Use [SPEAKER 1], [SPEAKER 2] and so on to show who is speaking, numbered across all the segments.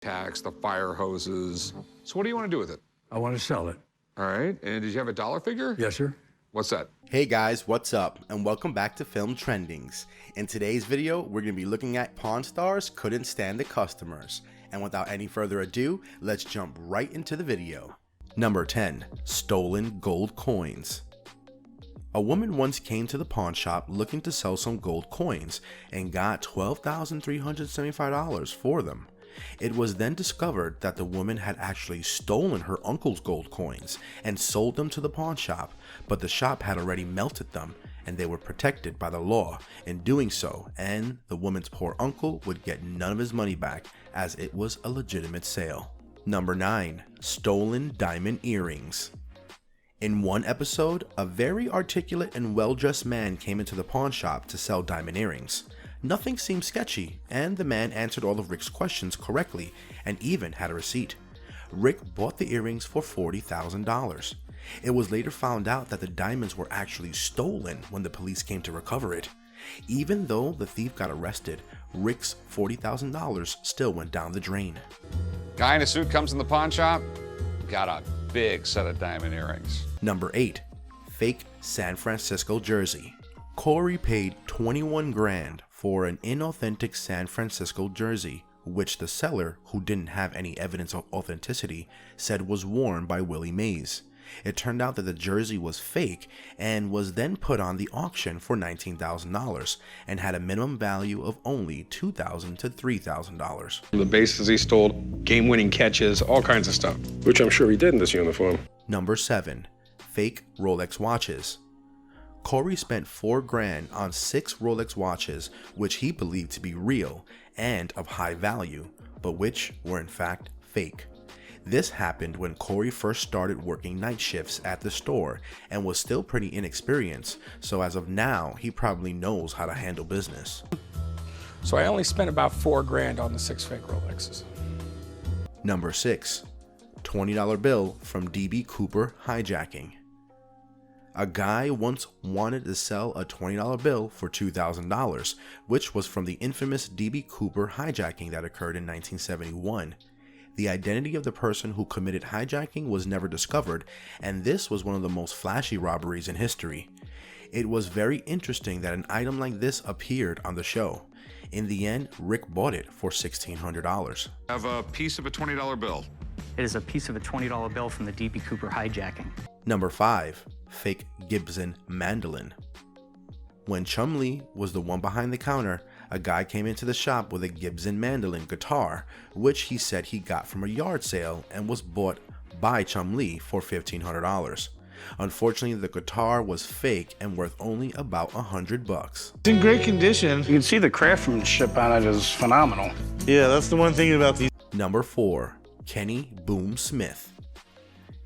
[SPEAKER 1] tax, the fire hoses. So what do you want to do with it?
[SPEAKER 2] I want to sell it.
[SPEAKER 1] All right. And did you have a dollar figure?
[SPEAKER 2] Yes, sir.
[SPEAKER 1] What's that?
[SPEAKER 3] Hey guys, what's up? And welcome back to Film Trendings. In today's video, we're going to be looking at Pawn Stars Couldn't Stand the Customers. And without any further ado, let's jump right into the video. Number 10. Stolen Gold Coins. A woman once came to the pawn shop looking to sell some gold coins and got $12,375 for them. It was then discovered that the woman had actually stolen her uncle's gold coins and sold them to the pawn shop, but the shop had already melted them and they were protected by the law in doing so, and the woman's poor uncle would get none of his money back as it was a legitimate sale. Number 9. Stolen Diamond Earrings. In one episode, a very articulate and well-dressed man came into the pawn shop to sell diamond earrings. Nothing seemed sketchy, and the man answered all of Rick's questions correctly and even had a receipt. Rick bought the earrings for $40,000. It was later found out that the diamonds were actually stolen when the police came to recover it. Even though the thief got arrested, Rick's $40,000 still went down the drain.
[SPEAKER 1] Guy in a suit comes in the pawn shop, got a big set of diamond earrings.
[SPEAKER 3] Number 8. Fake San Francisco jersey. Corey paid $21 grand for an inauthentic San Francisco jersey, which the seller, who didn't have any evidence of authenticity, said was worn by Willie Mays. It turned out that the jersey was fake and was then put on the auction for $19,000 and had a minimum value of only $2,000 to $3,000.
[SPEAKER 4] The bases he stole, game-winning catches, all kinds of stuff.
[SPEAKER 5] Which I'm sure he did in this uniform.
[SPEAKER 3] Number 7. Fake Rolex watches. Corey spent $4 grand on 6 Rolex watches which he believed to be real and of high value, but which were in fact fake. This happened when Corey first started working night shifts at the store and was still pretty inexperienced, so as of now, he probably knows how to handle business.
[SPEAKER 6] So I only spent about $4 grand on the 6 fake Rolexes.
[SPEAKER 3] Number 6. $20 bill from DB Cooper Hijacking. A guy once wanted to sell a $20 bill for $2,000, which was from the infamous DB Cooper hijacking that occurred in 1971. The identity of the person who committed hijacking was never discovered, and this was one of the most flashy robberies in history. It was very interesting that an item like this appeared on the show. In the end, Rick bought it for $1,600.
[SPEAKER 1] I have a piece of a $20 bill.
[SPEAKER 7] It is a piece of a $20 bill from the DB Cooper hijacking.
[SPEAKER 3] Number 5. Fake Gibson Mandolin. When Chum-Lee was the one behind the counter, a guy came into the shop with a Gibson Mandolin guitar, which he said he got from a yard sale and was bought by Chum-Lee for $1,500. Unfortunately, the guitar was fake and worth only about $100.
[SPEAKER 8] It's in great condition.
[SPEAKER 9] You can see the craftsmanship on it is phenomenal.
[SPEAKER 8] Yeah, that's the one thing about these.
[SPEAKER 3] Number 4. Kenny Boom Smith.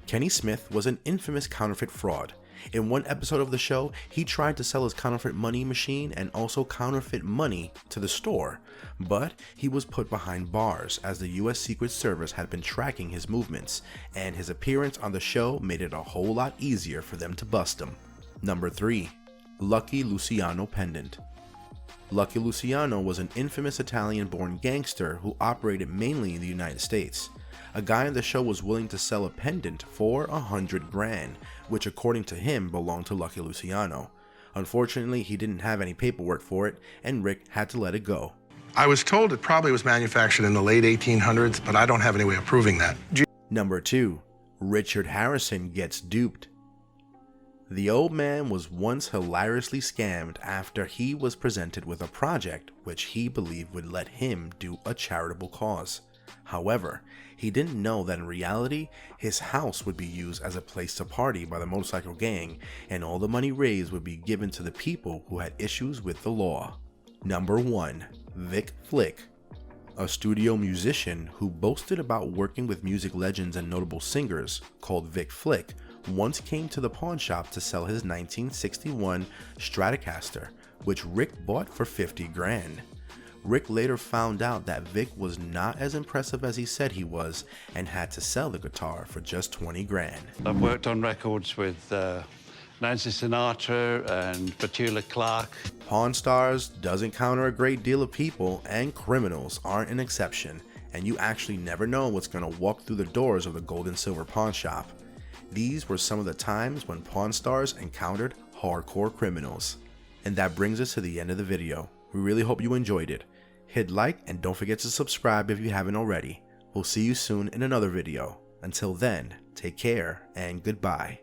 [SPEAKER 3] Kenny Smith was an infamous counterfeit fraud. In one episode of the show, he tried to sell his counterfeit money machine and also counterfeit money to the store, but he was put behind bars as the US Secret Service had been tracking his movements, and his appearance on the show made it a whole lot easier for them to bust him. Number 3. Lucky Luciano Pendant. Lucky Luciano was an infamous Italian-born gangster who operated mainly in the United States. A guy on the show was willing to sell a pendant for $100 grand, which according to him belonged to Lucky Luciano. Unfortunately, he didn't have any paperwork for it, and Rick had to let it go.
[SPEAKER 10] I was told it probably was manufactured in the late 1800s, but I don't have any way of proving that.
[SPEAKER 3] Number 2. Richard Harrison gets duped. The old man was once hilariously scammed after he was presented with a project which he believed would let him do a charitable cause. However, he didn't know that in reality, his house would be used as a place to party by the motorcycle gang, and all the money raised would be given to the people who had issues with the law. Number 1. Vic Flick. A studio musician who boasted about working with music legends and notable singers, called Vic Flick, once came to the pawn shop to sell his 1961 Stratocaster, which Rick bought for $50 grand. Rick later found out that Vic was not as impressive as he said he was and had to sell the guitar for just 20 grand.
[SPEAKER 11] I've worked on records with Nancy Sinatra and Petula Clark.
[SPEAKER 3] Pawn Stars does encounter a great deal of people, and criminals aren't an exception, and you actually never know what's going to walk through the doors of the gold and silver pawn shop. These were some of the times when Pawn Stars encountered hardcore criminals. And that brings us to the end of the video. We really hope you enjoyed it. Hit like and don't forget to subscribe if you haven't already. We'll see you soon in another video. Until then, take care and goodbye.